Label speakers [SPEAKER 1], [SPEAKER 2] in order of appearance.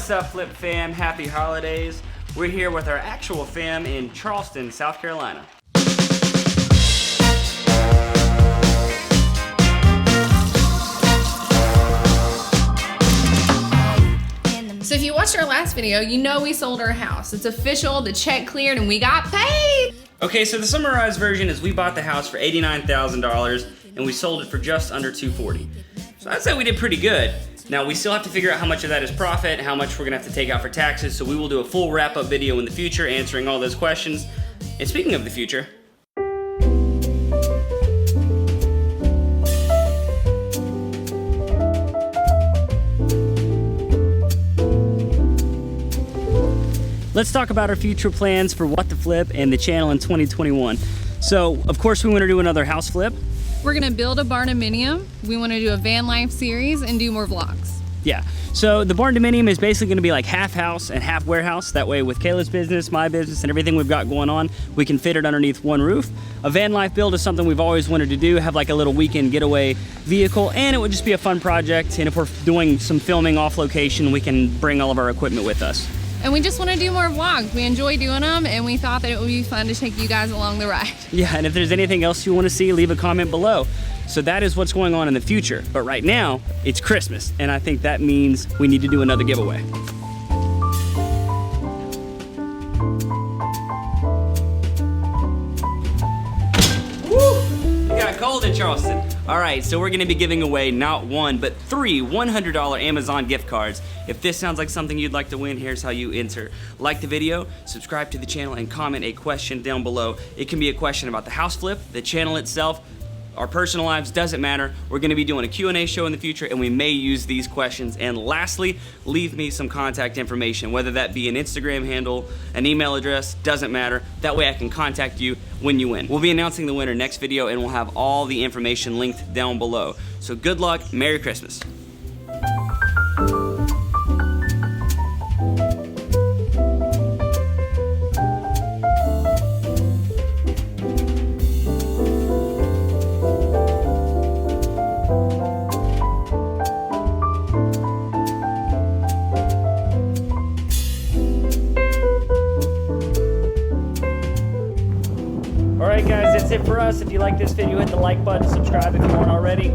[SPEAKER 1] What's up, Flip fam? Happy holidays. We're here with our actual fam in Charleston, South Carolina.
[SPEAKER 2] So if you watched our last video, you know we sold our house. It's official, the check cleared, and we got paid.
[SPEAKER 1] Okay, so the summarized version is we bought the house for $89,000 and we sold it for just under $240,000. So I'd say we did pretty good. Now we still have to figure out how much of that is profit, how much we're gonna have to take out for taxes, so we will do a full wrap-up video in the future answering all those questions. And speaking of the future, let's talk about our future plans for What the Flip and the channel in 2021. So, of course, we want to do another house flip.
[SPEAKER 2] We're gonna build a barndominium. We wanna do a van life series and do more vlogs.
[SPEAKER 1] Yeah, so the barndominium is basically gonna be like half house and half warehouse. That way with Kayla's business, my business, and everything we've got going on, we can fit it underneath one roof. A van life build is something we've always wanted to do, have like a little weekend getaway vehicle, and it would just be a fun project. And if we're doing some filming off location, we can bring all of our equipment with us.
[SPEAKER 2] And we just want to do more vlogs. We enjoy doing them, and we thought that it would be fun to take you guys along the ride.
[SPEAKER 1] Yeah, and if there's anything else you want to see, leave a comment below. So that is what's going on in the future. But right now, it's Christmas, and I think that means we need to do another giveaway. Woo! It got cold in Charleston. All right, so we're gonna be giving away not one, but 3 $100 Amazon gift cards. If this sounds like something you'd like to win, here's how you enter. Like the video, subscribe to the channel, and comment a question down below. It can be a question about the house flip, the channel itself, our personal lives, doesn't matter. We're gonna be doing a Q&A show in the future, and we may use these questions. And lastly, leave me some contact information, whether that be an Instagram handle, an email address, doesn't matter. That way I can contact you when you win. We'll be announcing the winner next video, and we'll have all the information linked down below. So good luck, Merry Christmas. Alright guys, that's it for us. If you like this video, hit the like button, subscribe if you aren't already.